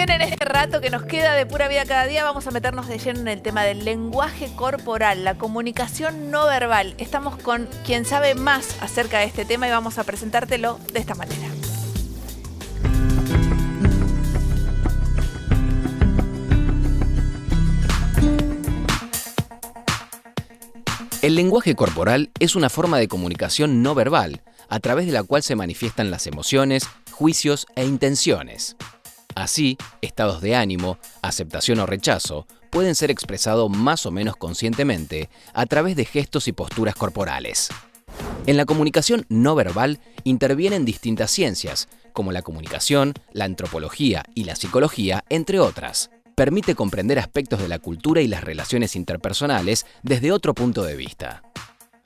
bien, en este rato que nos queda de Pura Vida Cada Día vamos a meternos de lleno en el tema del lenguaje corporal, la comunicación no verbal. Estamos con quien sabe más acerca de este tema y vamos a presentártelo de esta manera. El lenguaje corporal es una forma de comunicación no verbal, a través de la cual se manifiestan las emociones, juicios e intenciones. Así, estados de ánimo, aceptación o rechazo pueden ser expresados más o menos conscientemente a través de gestos y posturas corporales. En la comunicación no verbal intervienen distintas ciencias, como la comunicación, la antropología y la psicología, entre otras. Permite comprender aspectos de la cultura y las relaciones interpersonales desde otro punto de vista.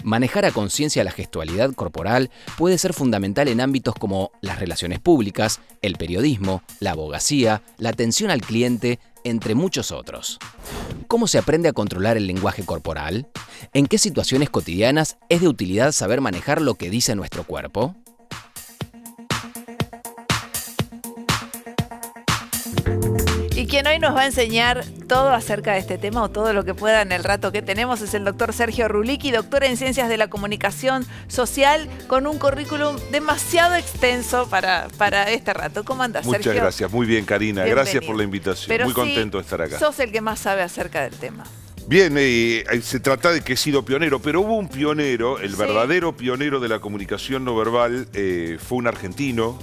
Manejar a conciencia la gestualidad corporal puede ser fundamental en ámbitos como las relaciones públicas, el periodismo, la abogacía, la atención al cliente, entre muchos otros. ¿Cómo se aprende a controlar el lenguaje corporal? ¿En qué situaciones cotidianas es de utilidad saber manejar lo que dice nuestro cuerpo? Y quien hoy nos va a enseñar todo acerca de este tema o todo lo que pueda en el rato que tenemos es el doctor Sergio Rulicki, doctor en Ciencias de la Comunicación Social, con un currículum demasiado extenso para este rato. ¿Cómo andás, Sergio? Muchas gracias. Muy bien, Karina. Bienvenido. Gracias por la invitación. Pero muy contento de estar acá. Sos el que más sabe acerca del tema. Bien, se trata de que he sido pionero, pero hubo un pionero, el verdadero pionero de la comunicación no verbal, fue un argentino,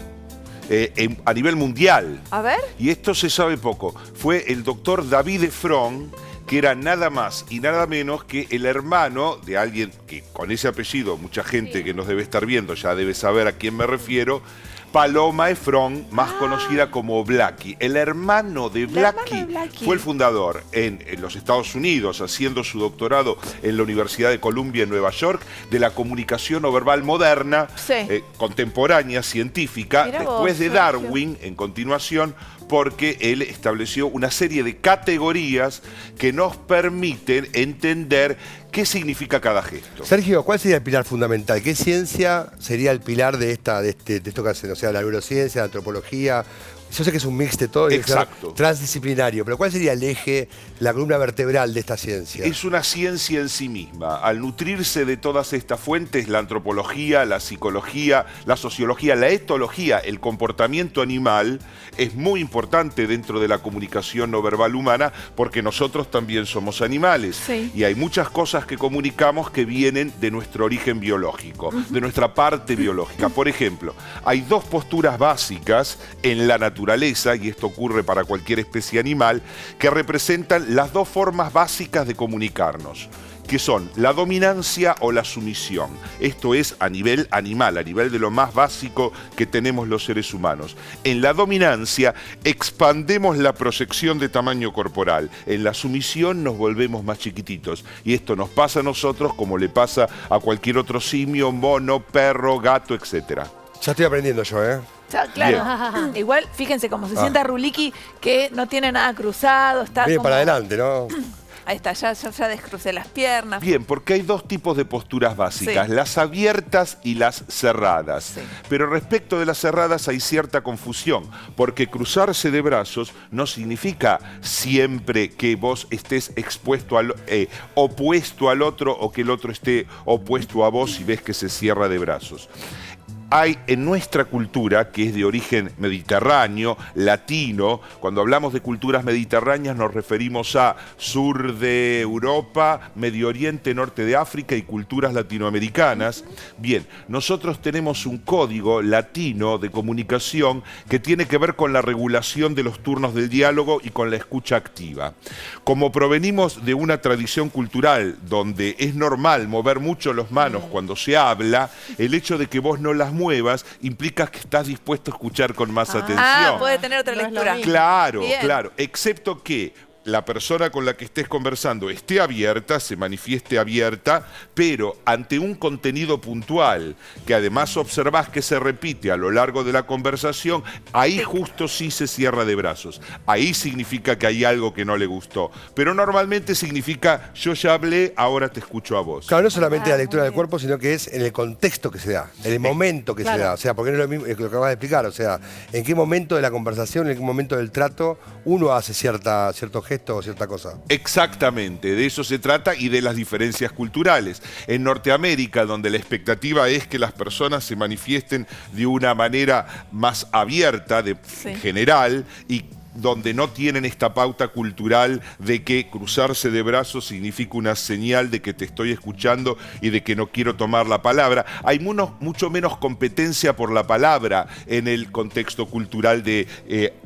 a nivel mundial. A ver. Y esto se sabe poco. Fue el doctor David Efron, que era nada más y nada menos que el hermano de alguien que con ese apellido, mucha gente que nos debe estar viendo ya debe saber a quién me refiero, Paloma Efron, más conocida como Blackie. El hermano de Blackie fue el fundador en los Estados Unidos, haciendo su doctorado en la Universidad de Columbia en Nueva York, de la comunicación no verbal moderna, contemporánea, científica, después de Darwin, en continuación, porque él estableció una serie de categorías que nos permiten entender qué significa cada gesto. Sergio, ¿cuál sería el pilar fundamental? ¿Qué ciencia sería el pilar de esto que hacen? O sea, la neurociencia, la antropología. Yo sé que es un mix de todo, exacto, transdisciplinario, pero ¿cuál sería el eje, la columna vertebral de esta ciencia? Es una ciencia en sí misma. Al nutrirse de todas estas fuentes, la antropología, la psicología, la sociología, la etología, el comportamiento animal, es muy importante dentro de la comunicación no verbal humana porque nosotros también somos animales. Y hay muchas cosas que comunicamos que vienen de nuestro origen biológico, de nuestra parte biológica. Por ejemplo, hay dos posturas básicas en la naturaleza, y esto ocurre para cualquier especie animal, que representan las dos formas básicas de comunicarnos, que son la dominancia o la sumisión. Esto es a nivel animal, a nivel de lo más básico que tenemos los seres humanos. En la dominancia expandemos la proyección de tamaño corporal. En la sumisión nos volvemos más chiquititos. Y esto nos pasa a nosotros como le pasa a cualquier otro simio, mono, perro, gato, etc. Ya estoy aprendiendo yo, ¿eh? Claro. Igual, fíjense cómo se sienta Rulicki, que no tiene nada cruzado. Está bien como para adelante, ¿no? Ahí está, ya descrucé las piernas. Bien, porque hay dos tipos de posturas básicas, las abiertas y las cerradas. Pero respecto de las cerradas hay cierta confusión, porque cruzarse de brazos no significa siempre que vos estés expuesto opuesto al otro o que el otro esté opuesto a vos y ves que se cierra de brazos. Hay en nuestra cultura, que es de origen mediterráneo, latino, cuando hablamos de culturas mediterráneas nos referimos a sur de Europa, Medio Oriente, norte de África y culturas latinoamericanas. Bien, nosotros tenemos un código latino de comunicación que tiene que ver con la regulación de los turnos del diálogo y con la escucha activa. Como provenimos de una tradición cultural donde es normal mover mucho las manos cuando se habla, el hecho de que vos no las muevas implica que estás dispuesto a escuchar con más atención. Puede tener otra lectura. Claro, claro. Excepto que la persona con la que estés conversando esté abierta, se manifieste abierta, pero ante un contenido puntual, que además observás que se repite a lo largo de la conversación, ahí justo sí se cierra de brazos. Ahí significa que hay algo que no le gustó. Pero normalmente significa, yo ya hablé, ahora te escucho a vos. Claro, no solamente la lectura del cuerpo, sino que es en el contexto que se da, en el momento que se da. O sea, porque no es lo mismo lo que acabas de explicar. O sea, en qué momento de la conversación, en qué momento del trato, uno hace cierto gesto o cierta cosa. Exactamente, de eso se trata y de las diferencias culturales. En Norteamérica, donde la expectativa es que las personas se manifiesten de una manera más abierta, en general, y donde no tienen esta pauta cultural de que cruzarse de brazos significa una señal de que te estoy escuchando y de que no quiero tomar la palabra. Hay mucho menos competencia por la palabra en el contexto cultural de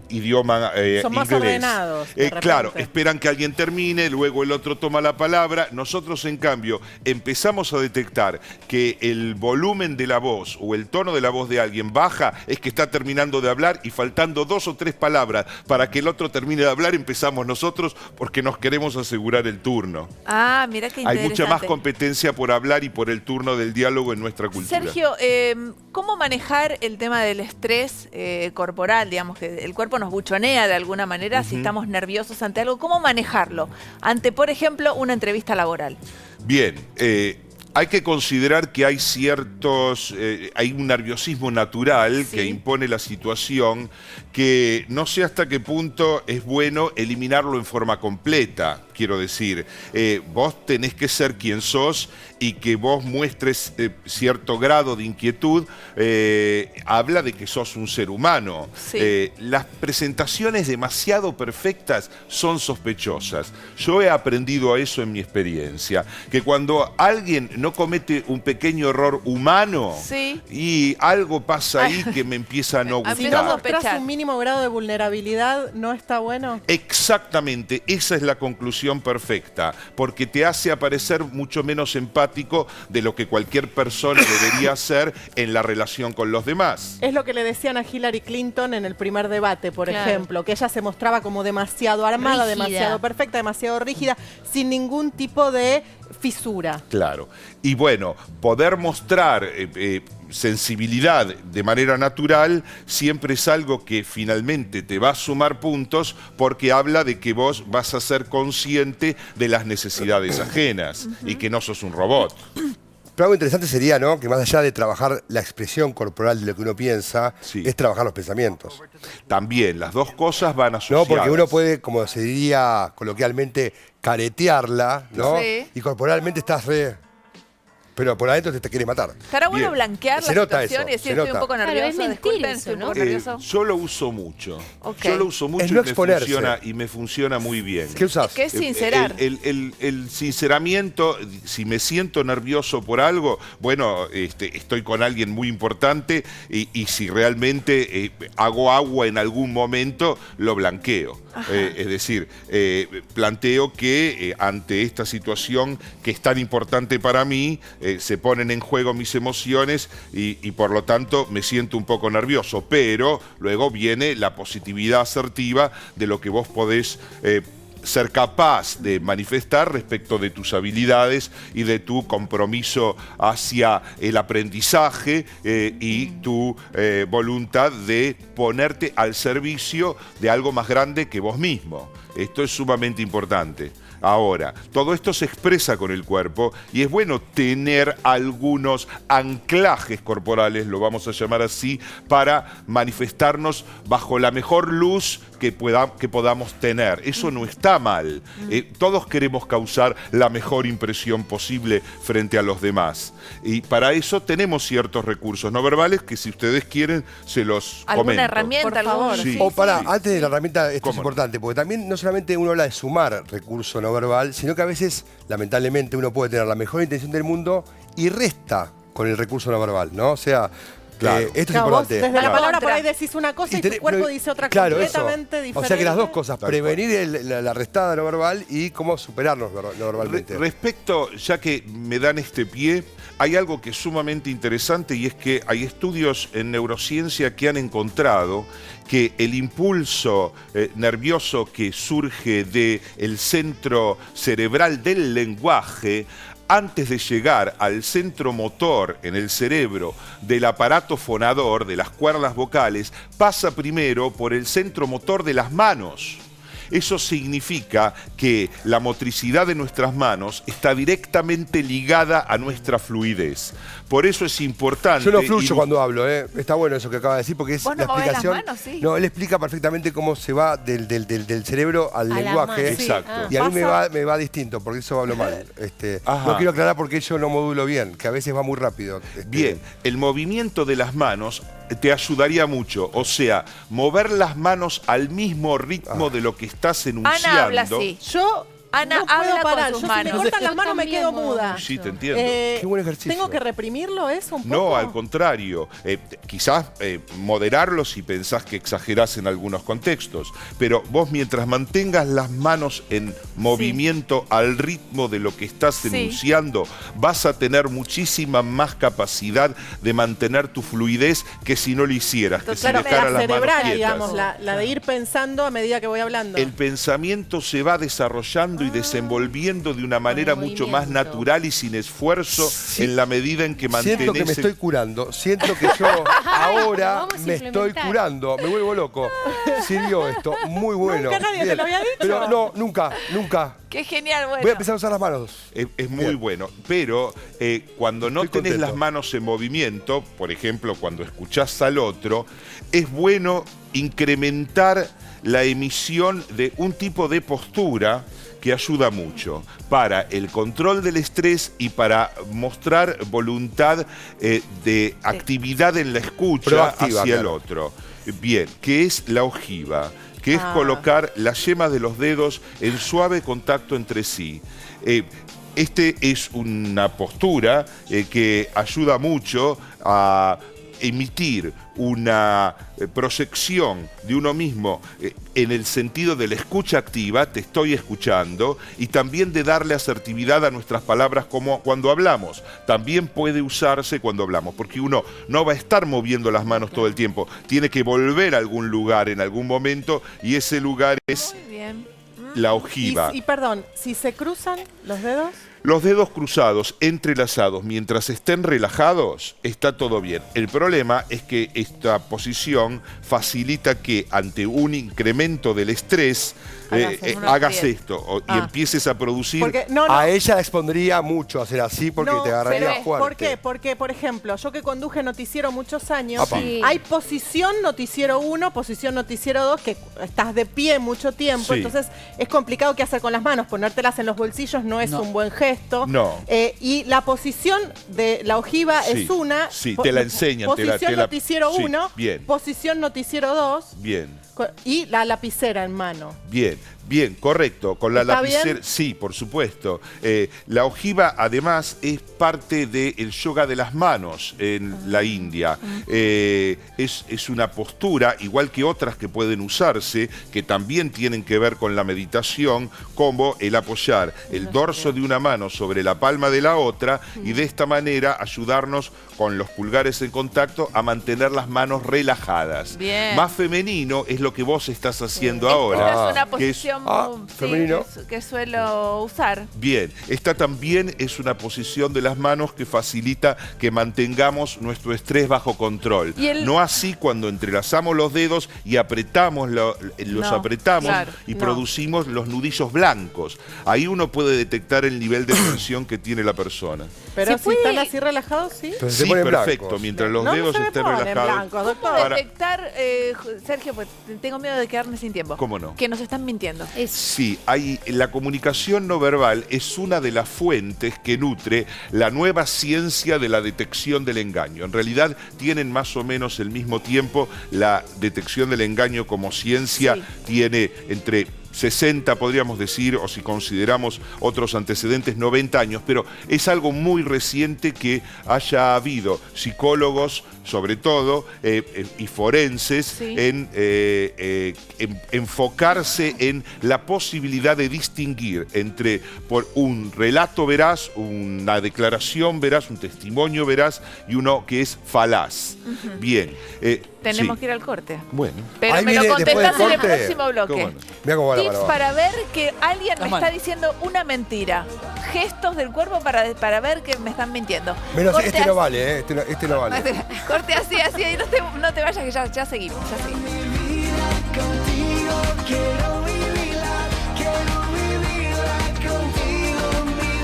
idioma Son más inglés. Ordenados, Claro, esperan que alguien termine, luego el otro toma la palabra. Nosotros, en cambio, empezamos a detectar que el volumen de la voz o el tono de la voz de alguien baja, es que está terminando de hablar y faltando 2 o 3 palabras para que el otro termine de hablar, empezamos nosotros porque nos queremos asegurar el turno. Ah, mira qué interesante. Hay mucha más competencia por hablar y por el turno del diálogo en nuestra cultura. Sergio, ¿cómo manejar el tema del estrés corporal? Digamos que el cuerpo nos buchonea de alguna manera si estamos nerviosos ante algo. ¿Cómo manejarlo? Ante, por ejemplo, una entrevista laboral. Bien, hay que considerar que hay hay un nerviosismo natural que impone la situación, que no sé hasta qué punto es bueno eliminarlo en forma completa. Quiero decir, vos tenés que ser quien sos y que vos muestres cierto grado de inquietud, habla de que sos un ser humano. Las presentaciones demasiado perfectas son sospechosas. Yo he aprendido a eso en mi experiencia, que cuando alguien no comete un pequeño error humano y algo pasa ahí que me empieza a no gustar. Si no mostrás un mínimo grado de vulnerabilidad, ¿no está bueno? Exactamente, esa es la conclusión perfecta, porque te hace aparecer mucho menos empático de lo que cualquier persona debería ser en la relación con los demás. Es lo que le decían a Hillary Clinton en el primer debate, por ejemplo, que ella se mostraba como demasiado armada, demasiado perfecta, demasiado rígida, sin ningún tipo de fisura. Claro. Y bueno, poder mostrar sensibilidad de manera natural siempre es algo que finalmente te va a sumar puntos, porque habla de que vos vas a ser consciente de las necesidades ajenas y que no sos un robot. Pero algo interesante sería, ¿no?, que más allá de trabajar la expresión corporal de lo que uno piensa, es trabajar los pensamientos. También, las dos cosas van asociadas. No, porque uno puede, como se diría coloquialmente, caretearla, ¿no? Y corporalmente estás pero por adentro te quiere matar. Estará bueno blanquear la situación y decir, estoy un poco nervioso, disculpen, estoy un poco nervioso. Yo lo uso mucho. Yo lo uso mucho y me funciona muy bien. ¿Qué usás? ¿Qué es sincerar? El sinceramiento, si me siento nervioso por algo, bueno, estoy con alguien muy importante y si realmente hago agua en algún momento, lo blanqueo. Es decir, planteo que ante esta situación que es tan importante para mí, se ponen en juego mis emociones y por lo tanto me siento un poco nervioso, pero luego viene la positividad asertiva de lo que vos podés ser capaz de manifestar respecto de tus habilidades y de tu compromiso hacia el aprendizaje y tu voluntad de ponerte al servicio de algo más grande que vos mismo. Esto es sumamente importante. Ahora, todo esto se expresa con el cuerpo y es bueno tener algunos anclajes corporales, lo vamos a llamar así, para manifestarnos bajo la mejor luz que podamos tener. Eso no está mal. Todos queremos causar la mejor impresión posible frente a los demás. Y para eso tenemos ciertos recursos no verbales que, si ustedes quieren, se los comento. ¿Alguna herramienta? Por favor. Antes de la herramienta, esto es importante, porque también no solamente uno habla de sumar recurso no verbal, sino que a veces, lamentablemente, uno puede tener la mejor intención del mundo y resta con el recurso no verbal, ¿no? O sea, Esto es importante. Vos desde la palabra por ahí decís una cosa y tu cuerpo dice otra completamente diferente. O sea que las dos cosas, prevenir la restada no verbal y cómo superarnos no verbalmente. Respecto, ya que me dan este pie, hay algo que es sumamente interesante y es que hay estudios en neurociencia que han encontrado que el impulso nervioso que surge del centro cerebral del lenguaje, antes de llegar al centro motor en el cerebro del aparato fonador, de las cuerdas vocales, pasa primero por el centro motor de las manos. Eso significa que la motricidad de nuestras manos está directamente ligada a nuestra fluidez. Por eso es importante... Yo no fluyo cuando hablo, ¿eh? Está bueno eso que acaba de decir, porque es ¿Vos no la explicación... las manos, sí? No, él explica perfectamente cómo se va del cerebro al lenguaje. Exacto. Y a mí me va distinto, porque eso hablo mal. No quiero aclarar porque yo no modulo bien, que a veces va muy rápido. Bien, el movimiento de las manos te ayudaría mucho. O sea, mover las manos al mismo ritmo de lo que estás enunciando. Ana habla así. Ana no puedo habla parar. con sus Si me manos. cortan las manos me quedo muda. Sí, te entiendo. Qué buen ejercicio. ¿Tengo que reprimirlo eso un poco? No, al contrario. Quizás moderarlo si pensás que exagerás en algunos contextos. Pero vos mientras mantengas las manos en movimiento al ritmo de lo que estás enunciando, vas a tener muchísima más capacidad de mantener tu fluidez que si no lo hicieras. Que Claro, si dejaras la las manos cerebral, quietas. digamos, la de ir pensando a medida que voy hablando. El pensamiento se va desarrollando y desenvolviendo de una manera mucho más natural y sin esfuerzo en la medida en que mantenés... Siento que me estoy curando, siento que yo ahora me estoy curando, me vuelvo loco. Sirvió esto, muy bueno. Nunca nadie te lo había dicho. Pero no, nunca. Qué genial, bueno. Voy a empezar a usar las manos. Es muy bueno, pero cuando no Estoy tenés contento. las manos en movimiento, por ejemplo, cuando escuchás al otro, es bueno incrementar la emisión de un tipo de postura que ayuda mucho para el control del estrés y para mostrar voluntad de actividad en la escucha Proactiva, hacia el claro. otro. Bien, que es la ojiva, que es colocar las yemas de los dedos en suave contacto entre sí. Este es una postura que ayuda mucho a emitir una proyección de uno mismo en el sentido de la escucha activa, te estoy escuchando, y también de darle asertividad a nuestras palabras como cuando hablamos. También puede usarse cuando hablamos, porque uno no va a estar moviendo las manos todo el tiempo, tiene que volver a algún lugar en algún momento, y ese lugar es la ojiva. Y perdón, si se cruzan los dedos... Los dedos cruzados, entrelazados, mientras estén relajados, está todo bien. El problema es que esta posición facilita que ante un incremento del estrés hagas esto y empieces a producir... Porque, A ella la expondría mucho hacer así porque te agarraría fuerte. ¿Por qué? Porque, por ejemplo, yo que conduje noticiero muchos años, hay posición noticiero 1, posición noticiero 2, que estás de pie mucho tiempo, entonces es complicado qué hacer con las manos. Ponértelas en los bolsillos no es un buen gesto. Y la posición de la ojiva es una. Sí, te la enseñan. Posición noticiero 1, bien. Posición noticiero 2. Bien. Y la lapicera en mano. Bien, correcto. Con la ¿Está lapicera, bien? sí, por supuesto. La ojiva, además, es parte del yoga de las manos en la India. Es una postura, igual que otras que pueden usarse, que también tienen que ver con la meditación, como el apoyar el dorso de una mano sobre la palma de la otra y de esta manera ayudarnos con los pulgares en contacto a mantener las manos relajadas. Bien. Más femenino es lo que vos estás haciendo ahora. Esta es una que es- posición femenino. que suelo usar. Bien, esta también es una posición de las manos que facilita que mantengamos nuestro estrés bajo control. No así cuando entrelazamos los dedos y apretamos, los apretamos y producimos los nudillos blancos. Ahí uno puede detectar el nivel de tensión que tiene la persona. Pero ¿Se si están puede- así relajados, ¿sí? Entonces se Sí, ponen perfecto, blancos. mientras los No, no dedos se me estén ponen relajados. blancos, doctor. ¿Cómo Para- detectar, Sergio, pues tengo miedo de quedarme sin tiempo? ¿Cómo no? Que nos están mintiendo. Sí, la comunicación no verbal es una de las fuentes que nutre la nueva ciencia de la detección del engaño. En realidad tienen más o menos el mismo tiempo. La detección del engaño como ciencia tiene entre 60, podríamos decir, o si consideramos otros antecedentes, 90 años, pero es algo muy reciente que haya habido psicólogos, sobre todo, y forenses, en enfocarse en la posibilidad de distinguir entre por un relato veraz, una declaración veraz, un testimonio veraz y uno que es falaz. Bien. Tenemos que ir al corte. Bueno. Pero ahí me lo contestás en el próximo bloque. Bueno. Mirá cómo va la Tips mano. para ver que alguien me está diciendo una mentira. Gestos del cuerpo para ver que me están mintiendo. Menos Corte este no así. vale, este no vale. Corte así, y no te vayas, que ya seguimos.